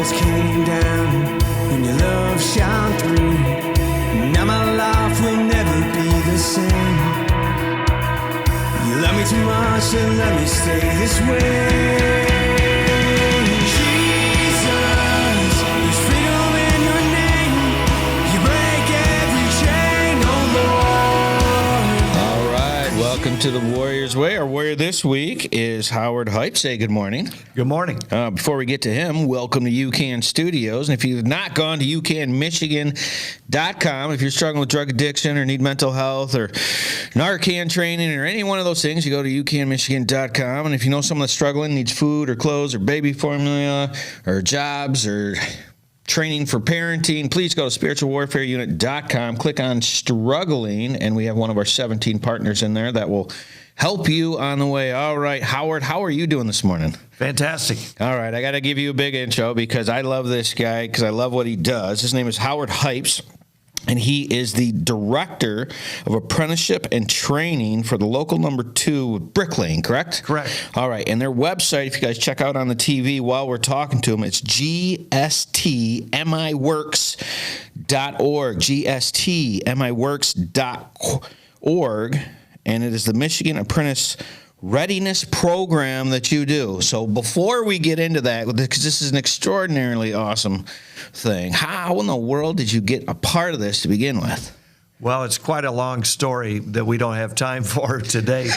walls came down when your love shone through. Now my life will never be the same. You love me too much to let me stay this way. Jesus, there's freedom in your name. You break every chain, oh Lord. All right, welcome to the Warrior's Way. Our warrior this week is Howard Hype. Say good morning. Good morning. Before we get to him, welcome to UCAN Studios. And if you've not gone to UCANMichigan.com, if you're struggling with drug addiction or need mental health or Narcan training or any one of those things, you go to UCANMichigan.com. And if you know someone that's struggling, needs food or clothes or baby formula or jobs or training for parenting, please go to spiritualwarfareunit.com, click on struggling, and we have one of our 17 partners in there that will help you on the way. All right, Howard, how are you doing this morning? Fantastic. All right, I got to give you a big intro because I love this guy because I love what he does. His name is Howard Hypes, and he is the director of apprenticeship and training for the local number 2 Brick Lane, correct? Correct. All right, and their website, if you guys check out on the TV while we're talking to them, it's gstmiworks.org, gstmiworks.org, and it is the Michigan Apprentice Readiness Program that you do. So before we get into that, because this is an extraordinarily awesome thing, how in the world did you get a part of this to begin with? Well, it's quite a long story that we don't have time for today.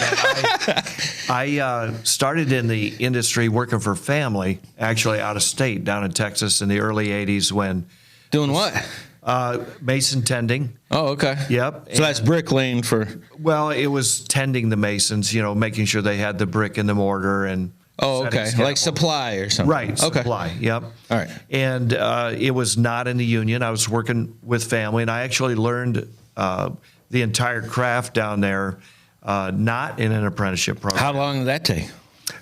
But I started in the industry working for family, actually out of state, down in Texas in the early 80s when... Doing what? Mason tending. Oh, okay. Yep. So that's Brick Lane for... Well, it was tending the masons, making sure they had the brick and the mortar and... Oh, okay. Like supply or something. Right, okay. Supply, yep. All right. And it was not in the union. I was working with family, and I actually learned the entire craft down there, not in an apprenticeship program. How long did that take?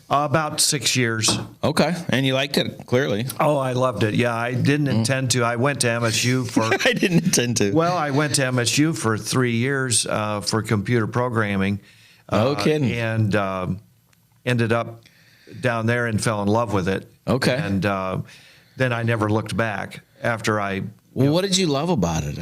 About 6 years. Okay. And you liked it, clearly. Oh, I loved it. Yeah, I didn't intend to. I went to MSU for... I didn't intend to. Well, I went to MSU for 3 years for computer programming. No kidding. And ended up down there and fell in love with it. Okay. And then I never looked back after I... Well, what did you love about it?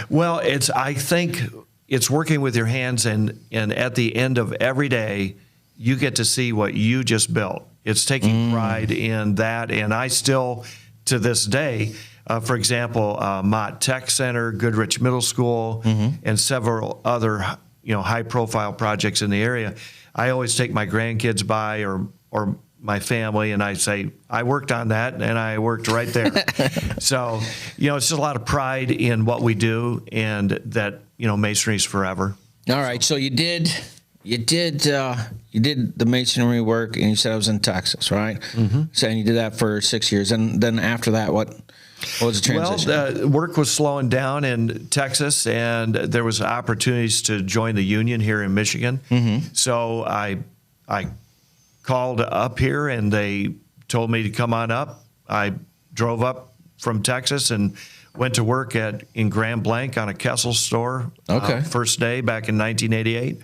Well, I think it's working with your hands, and at the end of every day, you get to see what you just built. It's taking pride in that, and I still, to this day, for example, Mott Tech Center, Goodrich Middle School, and several other high-profile projects in the area, I always take my grandkids by or my family, and I say, I worked on that, and I worked right there. So, it's just a lot of pride in what we do, and that, masonry's forever. All right, so you did the masonry work, and you said it was in Texas, right? Mm-hmm. So, and you did that for 6 years, and then after that, what was the transition? Well, the work was slowing down in Texas, and there was opportunities to join the union here in Michigan. Mm-hmm. So I called up here, and they told me to come on up. I drove up from Texas and went to work in Grand Blanc on a Kessel store. Okay. First day back in 1988.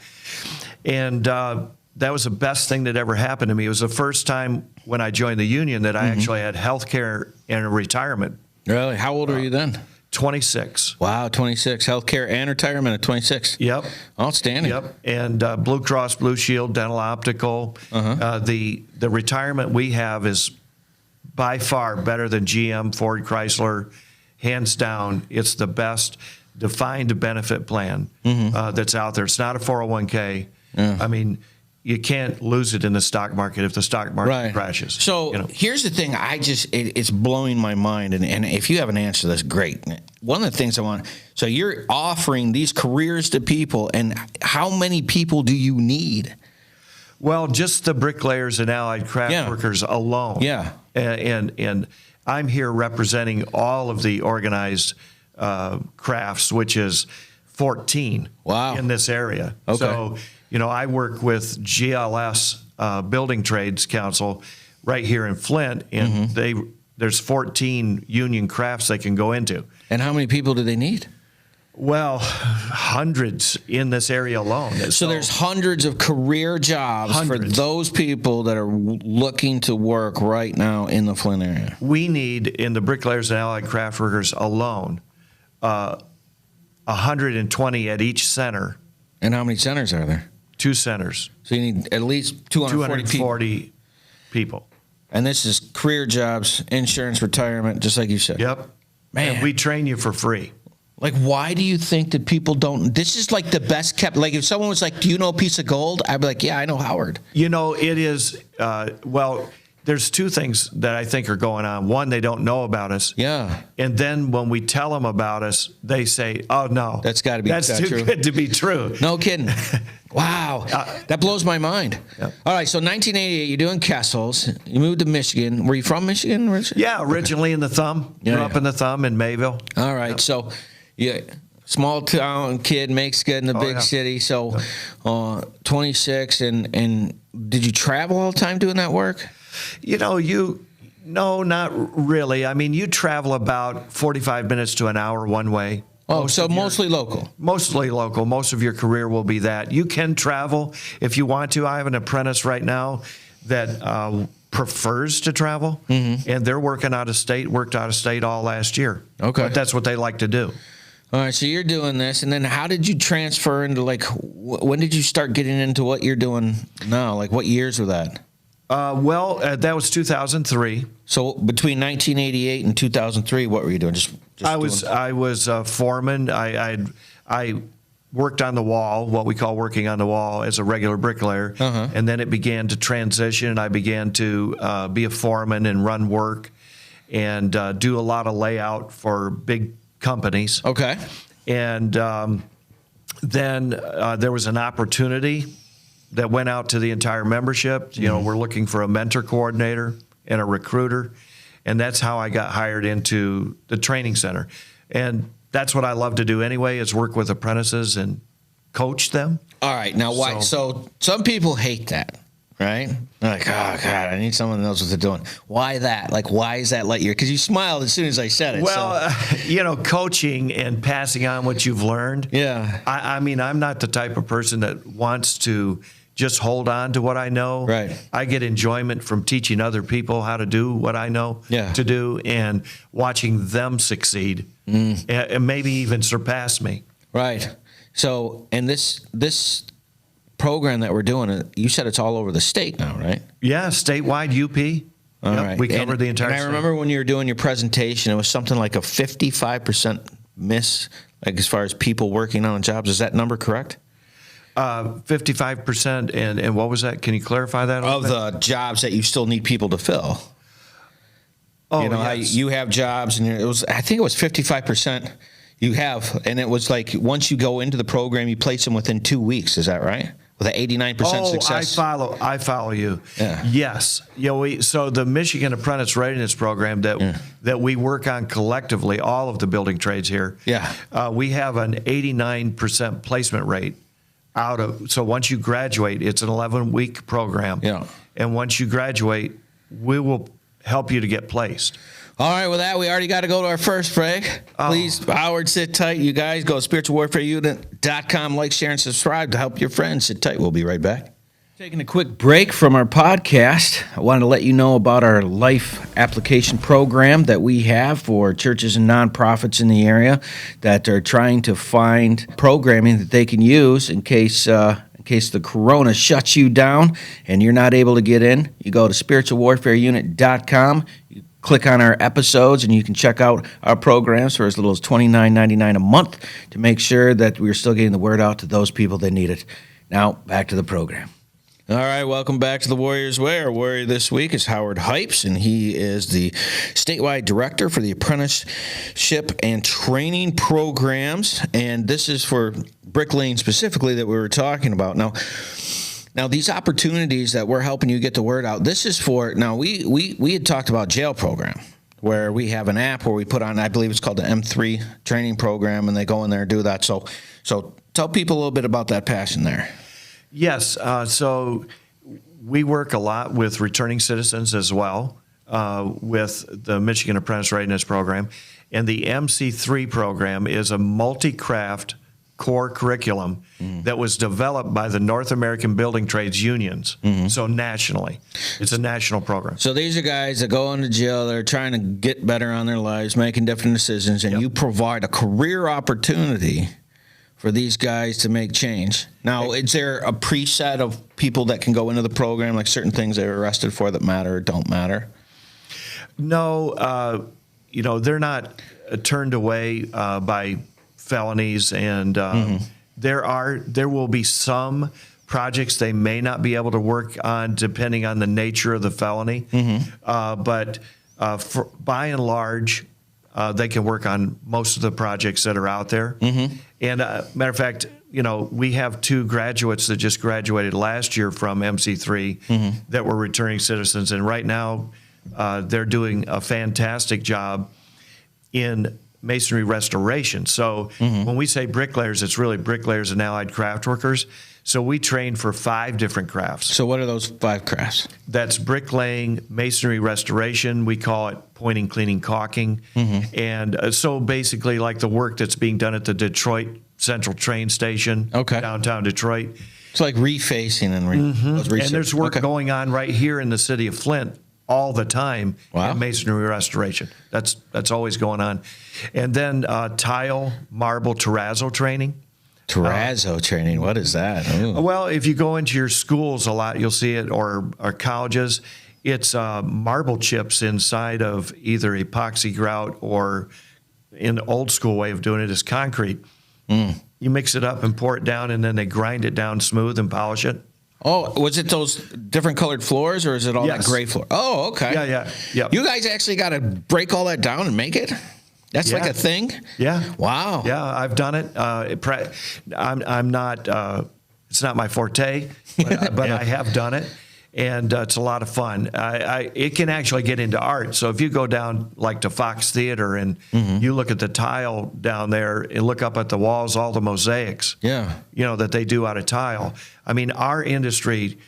And that was the best thing that ever happened to me. It was the first time when I joined the union that I actually had health care and retirement. Really? How old were you then? 26. Wow, 26. Healthcare and retirement at 26. Yep. Outstanding. Yep. And Blue Cross Blue Shield, dental optical. The retirement we have is by far better than GM, Ford, Chrysler. Hands down, it's the best defined benefit plan that's out there. It's not a 401k. Yeah. I mean, you can't lose it in the stock market if the stock market crashes. So here's the thing. It's blowing my mind. And if you have an answer, that's great. One of the things I want, so you're offering these careers to people, and how many people do you need? Well, just the bricklayers and allied craft workers alone. Yeah. And I'm here representing all of the organized crafts, which is 14 in this area. Okay. So, I work with GLS Building Trades Council right here in Flint, and there's 14 union crafts they can go into. And how many people do they need? Well, hundreds in this area alone. So there's hundreds of career jobs for those people that are looking to work right now in the Flint area. We need, in the bricklayers and allied craft workers alone, 120 at each center. And how many centers are there? 2 centers. So you need at least 240 people. And this is career jobs, insurance, retirement, just like you said. Yep. Man. And we train you for free. Like, why do you think that people don't? This is like the best kept. Like, if someone was like, "Do you know a piece of gold?" I'd be like, "Yeah, I know Howard." You know, it is. Well, there's 2 things that I think are going on. One, they don't know about us. Yeah. And then when we tell them about us, they say, "Oh no, That's got to be that's too true. good to be true." No kidding. Wow, that blows my mind. Yep. All right, so 1988, you're doing Kessel's. You moved to Michigan. Were you from Michigan? Yeah, originally in the Thumb. Grew up in the Thumb in Mayville. All right, Yep. so yeah, small town kid makes good in the big city. So 26, and did you travel all the time doing that work? You know, no, not really. I mean, you travel about 45 minutes to an hour one way. Oh, so mostly local. Mostly local. Most of your career will be that. You can travel if you want to. I have an apprentice right now that prefers to travel, and they're worked out of state all last year. Okay. But that's what they like to do. All right, so you're doing this, and then how did you transfer into, like, when did you start getting into what you're doing now? Like, what years were that? That was 2003. So between 1988 and 2003, what were you doing? Just I was a foreman. I worked on the wall, what we call working on the wall, as a regular bricklayer, and then it began to transition. And I began to be a foreman and run work, and do a lot of layout for big companies. Okay. And then there was an opportunity that went out to the entire membership. You know, we're looking for a mentor coordinator and a recruiter. And that's how I got hired into the training center. And that's what I love to do anyway, is work with apprentices and coach them. All right. Now, why? So some people hate that, right? They're like, oh, God, I need someone that knows what they're doing. Why that? Like, why is that because you smiled as soon as I said it. Well, you know, coaching and passing on what you've learned. Yeah. I mean, I'm not the type of person that wants to just hold on to what I know. Right. I get enjoyment from teaching other people how to do what I know to do, and watching them succeed and maybe even surpass me. Right. So, and this program that we're doing, you said it's all over the state now, right? Yeah, statewide UP. All right. We covered the entire state. And I remember when you were doing your presentation, it was something like a 55% miss, like as far as people working on jobs. Is that number correct? 55%, and what was that? Can you clarify that? Of the jobs that you still need people to fill. Oh, you know, how yes. you have jobs, and I think it was 55% you have, and it was like once you go into the program, you place them within 2 weeks. Is that right? With an 89% success. I follow you. Yeah. Yes. So the Michigan Apprentice Readiness Program that we work on collectively, all of the building trades here. Yeah. We have an 89% placement rate. So once you graduate, it's an 11-week program. Yeah. And once you graduate, we will help you to get placed. All right, with that, we already got to go to our first break. Please, Howard, sit tight. You guys go to spiritualwarfareunit.com, like, share, and subscribe to help your friends. Sit tight. We'll be right back. Taking a quick break from our podcast, I wanted to let you know about our life application program that we have for churches and nonprofits in the area that are trying to find programming that they can use in case the corona shuts you down and you're not able to get in. You go to spiritualwarfareunit.com, you click on our episodes, and you can check out our programs for as little as $29.99 a month to make sure that we're still getting the word out to those people that need it. Now, back to the program. All right, welcome back to the Warriors Way. Our warrior this week is Howard Hypes, and he is the statewide director for the apprenticeship and training programs. And this is for bricklaying specifically that we were talking about. Now these opportunities that we're helping you get the word out, this is for, now we had talked about jail program, where we have an app where we put on, I believe it's called the M3 training program, and they go in there and do that. So tell people a little bit about that passion there. Yes. So we work a lot with returning citizens as well. with the Michigan Apprentice Readiness Program. And the MC3 program is a multi-craft core curriculum that was developed by the North American Building Trades Unions. So nationally, it's a national program. So these are guys that go into jail, they're trying to get better on their lives, making different decisions, and you provide a career opportunity for these guys to make change. Now, is there a preset of people that can go into the program, like certain things they're arrested for that matter or don't matter? No, they're not turned away by felonies, and there will be some projects they may not be able to work on depending on the nature of the felony. But by and large, they can work on most of the projects that are out there. And matter of fact, we have 2 graduates that just graduated last year from MC3 that were returning citizens, and right now they're doing a fantastic job in masonry restoration. So when we say bricklayers, it's really bricklayers and allied craft workers. So we train for 5 different crafts. So what are those 5 crafts? That's bricklaying, masonry restoration. We call it pointing, cleaning, caulking. And so basically like the work that's being done at the Detroit Central Train Station, downtown Detroit. It's like refacing and and there's work going on right here in the city of Flint all the time in masonry restoration. That's always going on. And then tile, marble, terrazzo training. Terrazzo training, what is that? Ooh. Well, if you go into your schools a lot, you'll see it, or colleges. It's marble chips inside of either epoxy grout or, in the old school way of doing it, is concrete. You mix it up and pour it down, and then they grind it down smooth and polish it. Oh, was it those different colored floors, or is it all that gray floor? Oh, okay. Yeah. You guys actually got to break all that down and make it? That's like a thing? Yeah. Wow. Yeah, I've done it. I'm not, it's not my forte, but I have done it. And it's a lot of fun. It can actually get into art. So if you go down like to Fox Theater and you look at the tile down there and look up at the walls, all the mosaics, that they do out of tile. I mean, our industry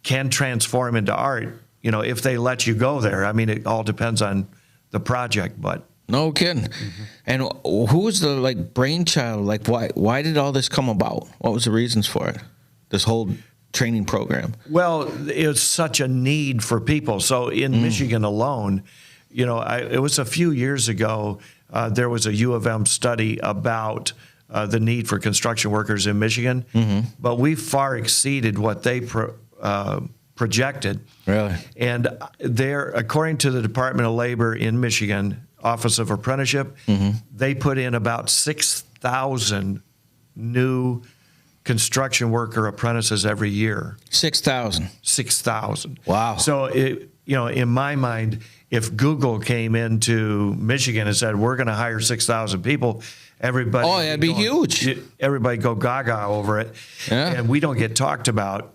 can transform into art, if they let you go there. I mean, it all depends on the project, but. No kidding. And who was the brainchild? Like, why did all this come about? What was the reasons for it? This whole training program? Well, it's such a need for people. So in Michigan alone, it was a few years ago, there was a U of M study about the need for construction workers in Michigan, but we far exceeded what they projected. Really? And according to the Department of Labor in Michigan, Office of Apprenticeship, they put in about 6,000 new construction worker apprentices every year. 6,000. 6,000. Wow. So, in my mind, if Google came into Michigan and said, we're going to hire 6,000 people, everybody. Oh, that'd be huge. Everybody go gaga over it. Yeah. And we don't get talked about.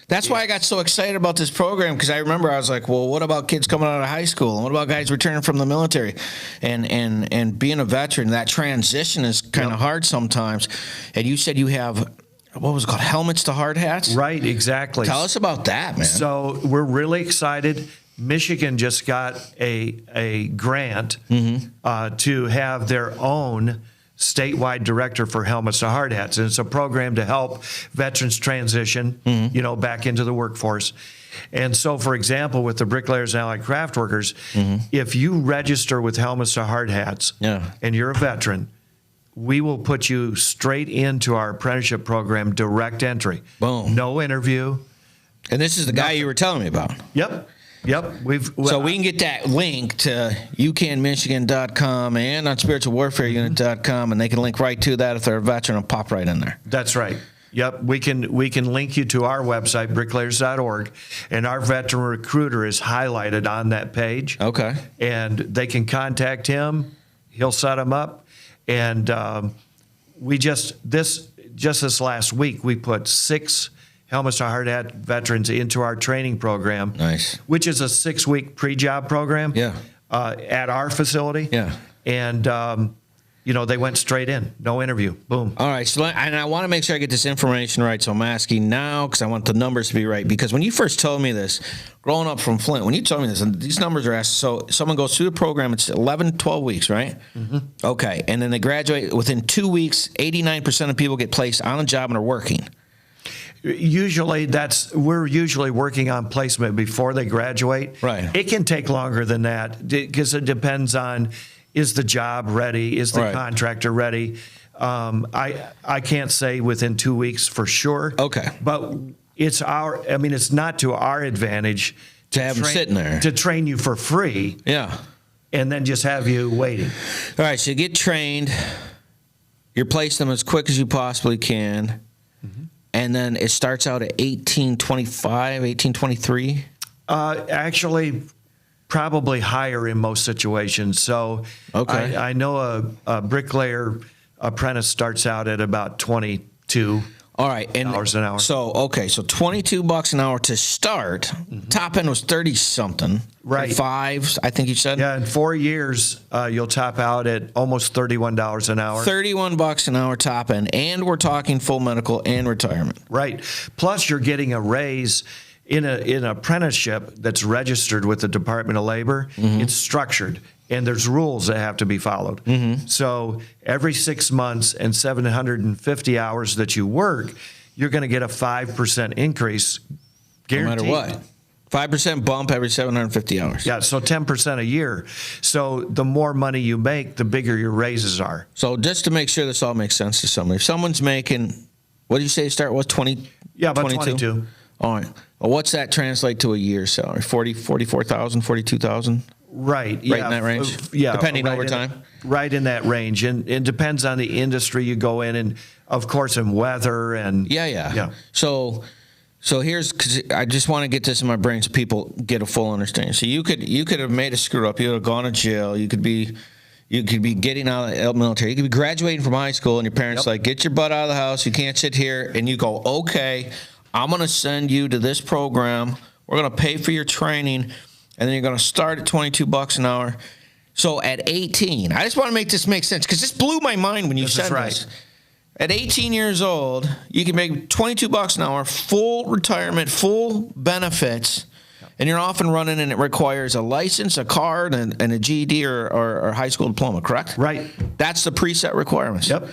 That's why I got so excited about this program, because I remember I was like, well, what about kids coming out of high school? And what about guys returning from the military? And being a veteran, that transition is kind of hard sometimes. And you said you have, what was it called, helmets to hard hats? Right, exactly. Tell us about that, man. So we're really excited. Michigan just got a grant to have their own statewide director for helmets to hard hats. And it's a program to help veterans transition, back into the workforce. And so, for example, with the bricklayers and allied craft workers, if you register with helmets to hard hats and you're a veteran, we will put you straight into our apprenticeship program, direct entry. Boom. No interview. And this is the guy you were telling me about. Yep. So we can get that link to UCANMichigan.com and on spiritualwarfareunit.com, and they can link right to that if they're a veteran and pop right in there. That's right. Yep, we can link you to our website, bricklayers.org, and our veteran recruiter is highlighted on that page. Okay. And they can contact him. He'll set them up. And we just this last week, we put 6 helmets to hard hat veterans into our training program. Nice. Which is a 6-week pre-job program. Yeah. At our facility. Yeah. And they went straight in, no interview, boom. All right, so and I want to make sure I get this information right, so I'm asking now because I want the numbers to be right. Because when you first told me this, growing up from Flint, when you told me this, and these numbers are asked, so someone goes through the program, it's 11, 12 weeks, right? Mm-hmm. Okay, and then they graduate. Within 2 weeks, 89% of people get placed on a job and are working. Usually we're usually working on placement before they graduate. Right. It can take longer than that because it depends on, is the job ready? Is the contractor ready? I can't say within 2 weeks for sure. Okay. But it's not to our advantage to have them sitting there. To train you for free. Yeah. And then just have you waiting. All right, so you get trained. You place them as quick as you possibly can. Mm-hmm. And then it starts out at 1825, 1823? Actually, probably higher in most situations. So okay. I know a bricklayer apprentice starts out at about 22. All right, and dollars an hour. So $22 an hour to start. Mm-hmm. Top end was 30 something. Right. 5, I think you said. Yeah, in 4 years you'll top out at almost $31 an hour. $31 an hour top end, and we're talking full medical and retirement. Right. Plus, you're getting a raise in an apprenticeship that's registered with the Department of Labor. Mm-hmm. It's structured, and there's rules that have to be followed. Mm-hmm. So every 6 months and 750 hours that you work, you're going to get a 5% increase guaranteed. No matter what. 5% bump every 750 hours. Yeah, so 10% a year. So the more money you make, the bigger your raises are. So just to make sure this all makes sense to somebody, if someone's making, what did you say start was 20? Yeah, about 22. All right. Well, what's that translate to a year's salary? 44,000, 42,000? Right. Right in that range? Yeah. Depending right overtime? Right in that range. And it depends on the industry you go in and, of course, in weather and... Yeah. So here's, because I just want to get this in my brain so people get a full understanding. So you could have made a screw up. You would have gone to jail. You could be getting out of the military. You could be graduating from high school, and your parents like, get your butt out of the house. You can't sit here. And you go, okay, I'm going to send you to this program. We're going to pay for your training, and then you're going to start at $22 an hour. So at 18, I just want to make this make sense because this blew my mind when you said this. At 18 years old, you can make $22 an hour, full retirement, full benefits, and you're off and running, and it requires a license, a card, and a GED or high school diploma, correct? Right. That's the preset requirements. Yep.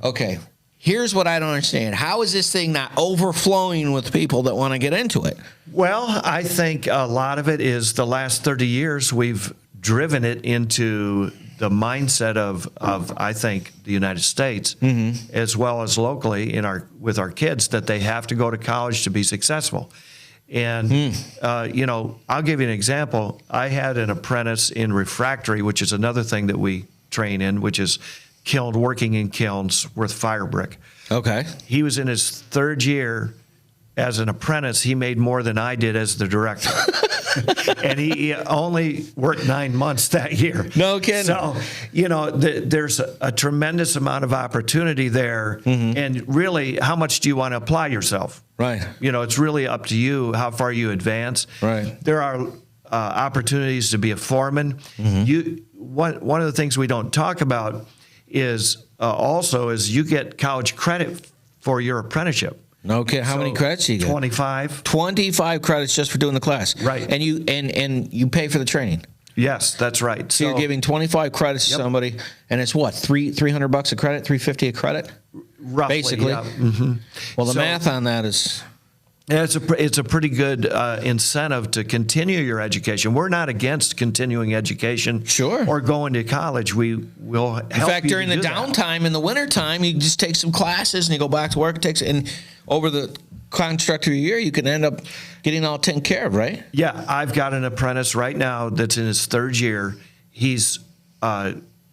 Okay. Here's what I don't understand. How is this thing not overflowing with people that want to get into it? Well, I think a lot of it is the last 30 years we've driven it into the mindset of I think the United States, mm-hmm. as well as locally with our kids, that they have to go to college to be successful. And I'll give you an example. I had an apprentice in refractory, which is another thing that we train in, which is working in kilns with fire brick. Okay. He was in his third year as an apprentice. He made more than I did as the director. And he only worked 9 months that year. No kidding. So, there's a tremendous amount of opportunity there. Mm-hmm. And really, how much do you want to apply yourself? Right. It's really up to you how far you advance. Right. There are opportunities to be a foreman. Mm-hmm. One of the things we don't talk about is you get college credit for your apprenticeship. Okay, how many credits do you get? 25. 25 credits just for doing the class. Right. And you pay for the training. Yes, that's right. So you're giving 25 credits to somebody, and it's what, $300 a credit, $350 a credit? Roughly, basically. Yeah. Mm-hmm. Well, the math on that is... It's a pretty good incentive to continue your education. We're not against continuing education, sure, or going to college. We will help. In fact, you during the downtime in the wintertime, you just take some classes and you go back to work. And over the construct of your year, you can end up getting all taken care of, right? Yeah, I've got an apprentice right now that's in his third year. He's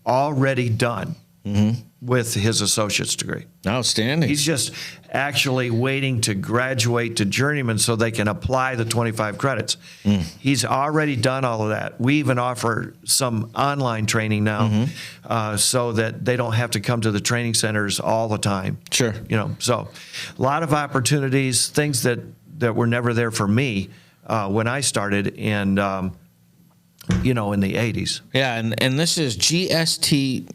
already done. Mm-hmm. With his associate's degree. Outstanding. He's just actually waiting to graduate to journeyman so they can apply the 25 credits. Mm. He's already done all of that. We even offer some online training now, mm-hmm. So that they don't have to come to the training centers all the time. Sure. So a lot of opportunities, things that were never there for me when I started in the 80s. Yeah, and this is GST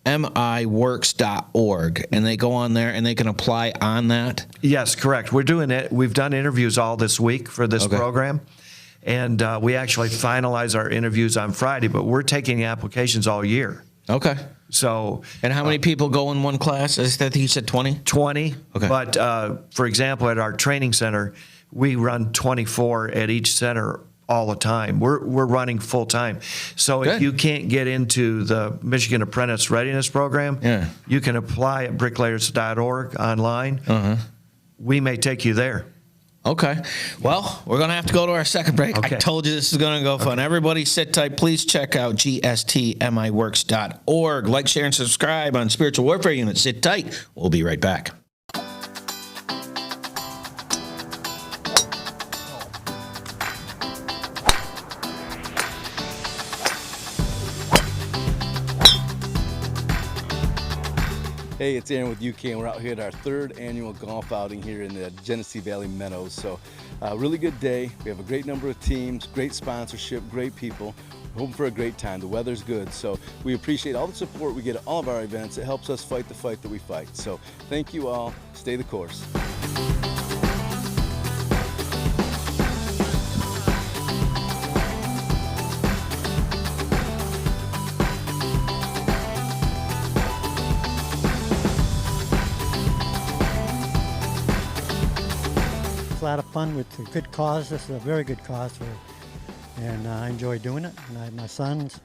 miworks.org, and they go on there and they can apply on that? Yes, correct. We're doing it. We've done interviews all this week for this program, and we actually finalize our interviews on Friday, but we're taking applications all year. Okay. So, and how many people go in one class? I think you said 20? 20. Okay. But, for example, at our training center, we run 24 at each center all the time. We're running full time. So Good. if you can't get into the Michigan Apprentice Readiness Program, you can apply at bricklayers.org online. We may take you there. Okay. Well, we're going to have to go to our second break. Okay. I told you this is going to go fun. Everybody sit tight. Please check out gstmiworks.org. Like, share, and subscribe on Spiritual Warfare Unit. Sit tight. We'll be right back. Hey, it's Aaron with UCAN. We're out here at our third annual golf outing here in the Genesee Valley Meadows. So, really good day. We have a great number of teams, great sponsorship, great people. We're hoping for a great time. The weather's good. So, we appreciate all the support we get at all of our events. It helps us fight the fight that we fight. So, thank you all. Stay the course. A lot of fun with a good cause. This is a very good cause, and I enjoy doing it. And my son's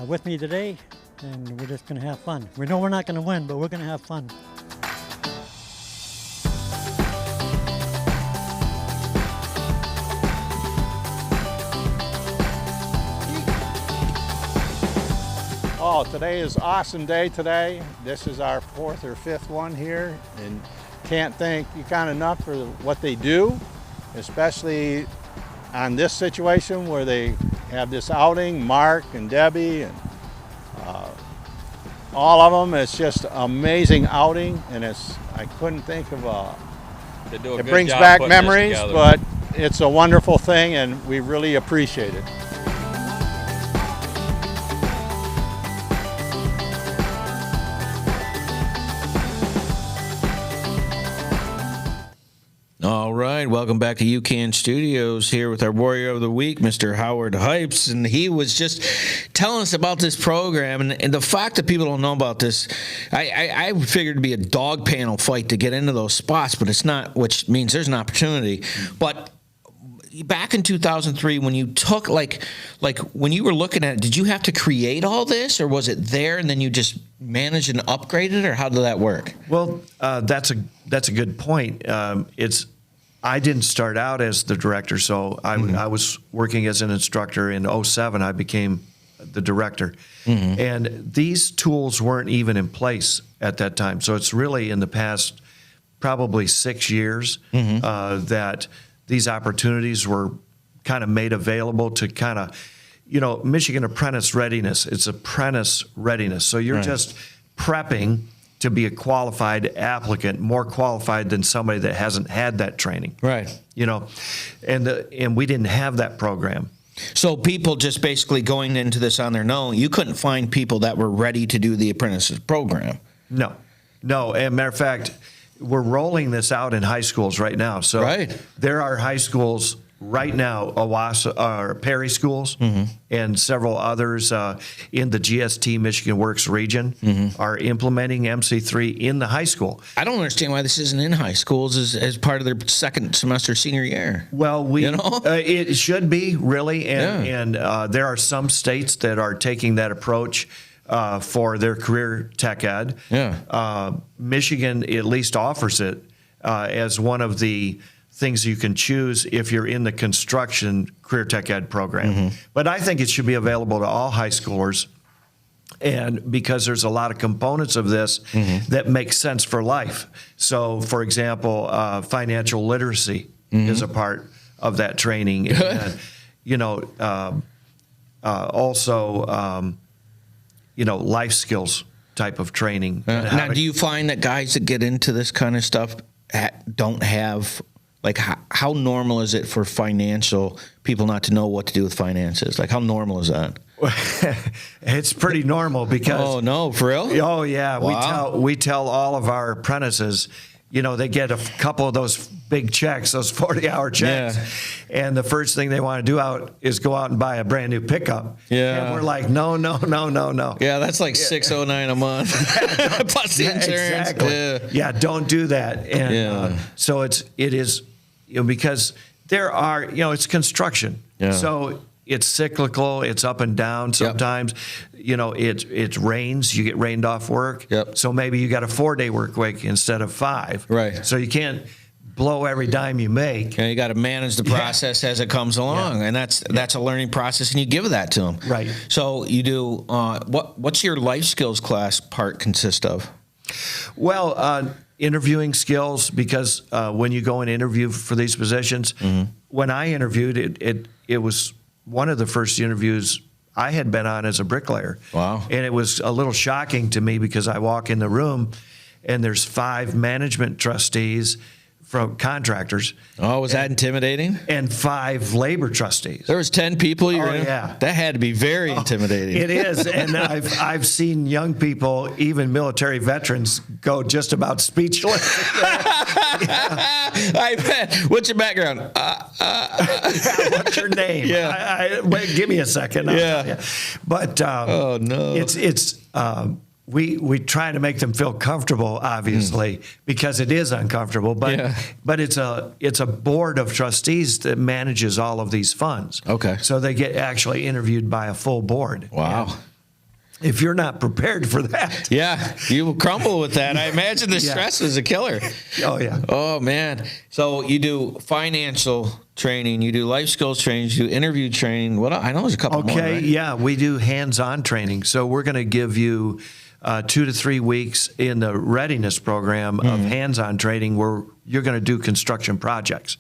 with me today, and we're just going to have fun. We know we're not going to win, but we're going to have fun. Oh, today is an awesome day today. This is our fourth or fifth one here, and can't thank UCAN enough for what they do, especially on this situation where they have this outing. Mark and Debbie and all of them. It's just an amazing outing, and I couldn't think of it brings back memories, but it's a wonderful thing, and we really appreciate it. All right, welcome back to UCAN Studios here with our Warrior of the Week, Mr. Howard Hypes, and he was just telling us about this program, and the fact that people don't know about this, I figured it'd be a dog panel fight to get into those spots, but it's not, which means there's an opportunity. But back in 2003, when you took, like when you were looking at it, did you have to create all this, or was it there and then you just managed and upgraded it, or how did that work? Well, that's a good point. I didn't start out as the director, so I was working as an instructor. In 2007, I became the director. And these tools weren't even in place at that time. So it's really in the past probably 6 years that these opportunities were kind of made available to kind of, Michigan Apprentice Readiness. It's apprentice readiness. So you're just prepping to be a qualified applicant, more qualified than somebody that hasn't had that training. Right. And we didn't have that program. So people just basically going into this on their own, you couldn't find people that were ready to do the apprentices program. No. As a matter of fact, we're rolling this out in high schools right now. So there are high schools right now, Perry schools, and several others in the GST Michigan Works region are implementing MC3 in the high school. I don't understand why this isn't in high schools as part of their second semester senior year. Well, it should be, really, and there are some states that are taking that approach for their career tech ed. Michigan at least offers it as one of the things you can choose if you're in the construction career tech ed program. But I think it should be available to all high schoolers, and because there's a lot of components of this that make sense for life. So, for example, financial literacy is a part of that training. And, also, life skills type of training. Now, do you find that guys that get into this kind of stuff don't have, like, how normal is it for financial people not to know what to do with finances? Like, how normal is that? It's pretty normal because. Oh no, for real? Oh yeah, Wow. we tell all of our apprentices, they get a couple of those big checks, those 40-hour checks, and the first thing they want to do is go out and buy a brand new pickup. Yeah. And we're like, no. Yeah, that's like $609 a month plus the insurance. Exactly. Yeah, don't do that. And so it is, because there are, it's construction. Yeah. So it's cyclical. It's up and down. Sometimes, it rains. You get rained off work. Yep. So maybe you got a 4-day work week instead of 5. Right. So you can't blow every dime you make. And you got to manage the process as it comes along, and that's a learning process, and you give that to them. Right. So you do. What's your life skills class part consist of? Well, interviewing skills, because when you go and interview for these positions, when I interviewed, it was one of the first interviews I had been on as a bricklayer. Wow. And it was a little shocking to me because I walk in the room and there's 5 management trustees from contractors. Oh, was that intimidating? And 5 labor trustees. There was 10 people you were in? Yeah. That had to be very intimidating. It is, and I've seen young people, even military veterans, go just about speechless. I bet. What's your background? What's your name? Yeah. Wait, give me a second. I'll tell you. But Oh no. it's we try to make them feel comfortable, obviously, because it is uncomfortable. But it's a board of trustees that manages all of these funds. Okay. So they get actually interviewed by a full board. Wow. And if you're not prepared for that, Yeah, you will crumble with that. I imagine the stress is a killer. oh yeah. Oh man. So you do financial training, you do life skills training, you do interview training. What I know there's a couple more. Okay, Right? yeah, we do hands-on training. So we're going to give you 2 to 3 weeks in the readiness program of hands-on training where you're going to do construction projects.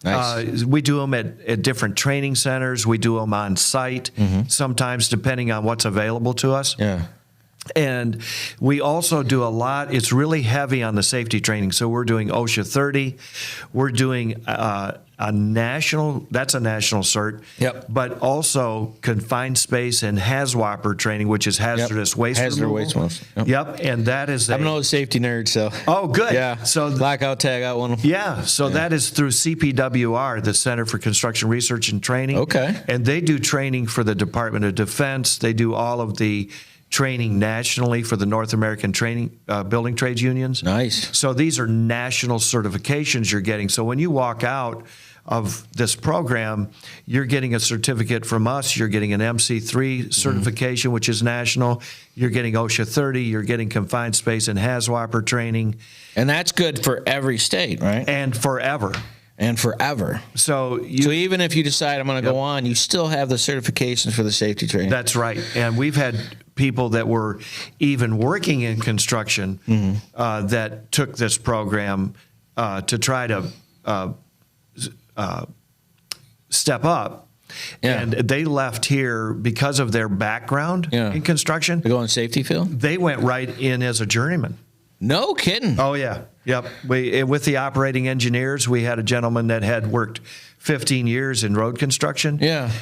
Nice. We do them at different training centers. We do them on site, sometimes depending on what's available to us. Yeah. And we also do a lot. It's really heavy on the safety training. So we're doing OSHA 30. We're doing a national cert. Yep. But also confined space and HAZWOPER training, which is hazardous waste Hazardous removal. waste ones. Yep. And that is I'm an old safety nerd, so. Oh, good. Yeah. So blackout tag out one. yeah, so that is through CPWR, the Center for Construction Research and Training. Okay. And they do training for the Department of Defense. They do all of the training nationally for the North American building trades unions. Nice. So these are national certifications you're getting. So when you walk out of this program, you're getting a certificate from us. You're getting an MC3 certification, which is national. You're getting OSHA 30. You're getting confined space and HAZWOPER training. And that's good for every state, right? And forever. And forever. So So even if you decide I'm going to go on, you still have the certifications for the safety training. That's right. And we've had people that were even working in construction that took this program to try to step up. Yeah. And they left here because of their background in construction. To go in the safety field? They went right in as a journeyman. No kidding. Oh, yeah. Yep. With the operating engineers, we had a gentleman that had worked 15 years in road construction. Yeah.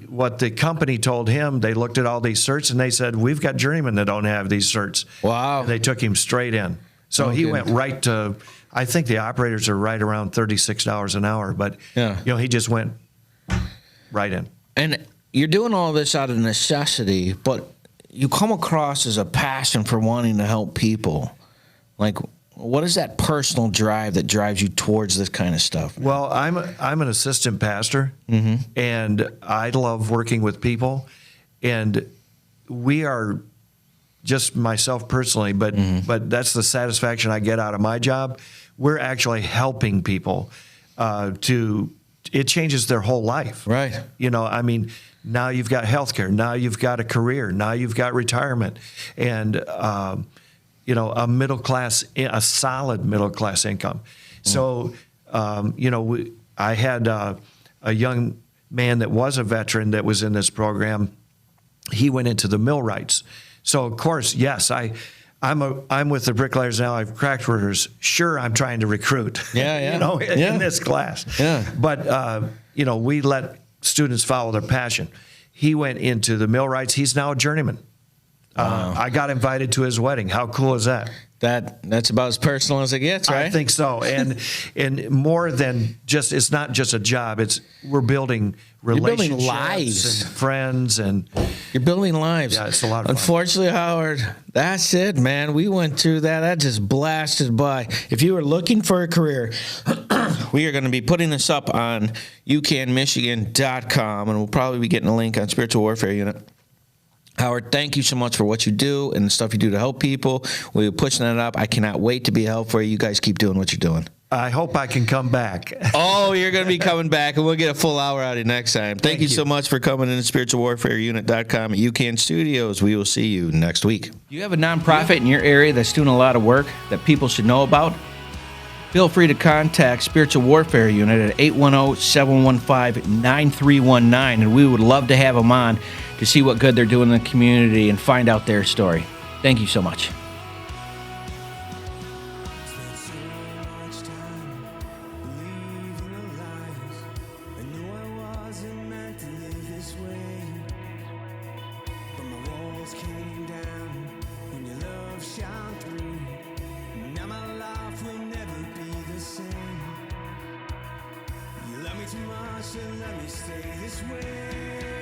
What the company told him, they looked at all these certs and they said, we've got journeymen that don't have these certs. Wow. And they took him straight in. So No he kidding. went right to, I think the operators are right around $36 an hour, but Yeah. he just went right in. And you're doing all this out of necessity, but you come across as a passion for wanting to help people. Like, what is that personal drive that drives you towards this kind of stuff? Well, I'm an assistant pastor, and I love working with people. And we are, just myself personally, but that's the satisfaction I get out of my job. We're actually helping people it changes their whole life. Right. I mean, now you've got healthcare, now you've got a career, now you've got retirement, and a solid middle class income. So, I had a young man that was a veteran that was in this program. He went into the millwrights. So of course, yes, I'm with the bricklayers now. I've cracked workers. Sure, I'm trying to recruit. Yeah. In this class. Yeah. But we let students follow their passion. he went into the millwrights. He's now a journeyman. I got invited to his wedding. How cool is that? That's about as personal as it gets, right? I think so. And more than just, it's not just a job. We're building relationships, building lives, and friends, and you're building lives. Yeah, it's a lot of fun. Unfortunately, Howard, that's it, man. We went through that. That just blasted by. If you were looking for a career, we are going to be putting this up on UCANMichigan.com, and we'll probably be getting a link on Spiritual Warfare Unit. Howard, thank you so much for what you do and the stuff you do to help people. We're pushing that up. I cannot wait to be a help for you. You guys keep doing what you're doing. I hope I can come back. Oh, you're going to be coming back, and we'll get a full hour out of you next time. Thank you so much for coming in to spiritualwarfareunit.com at UCAN Studios. We will see you next week. You have a nonprofit in your area that's doing a lot of work that people should know about? Feel free to contact Spiritual Warfare Unit at 810-715-9319, and we would love to have them on to see what good they're doing in the community and find out their story. Thank you so much. Spent so much time believing the lies. I knew I wasn't meant to live this way. But my walls came down when your love shone through. Now my life will never be the same. You love me too much to let me stay this way.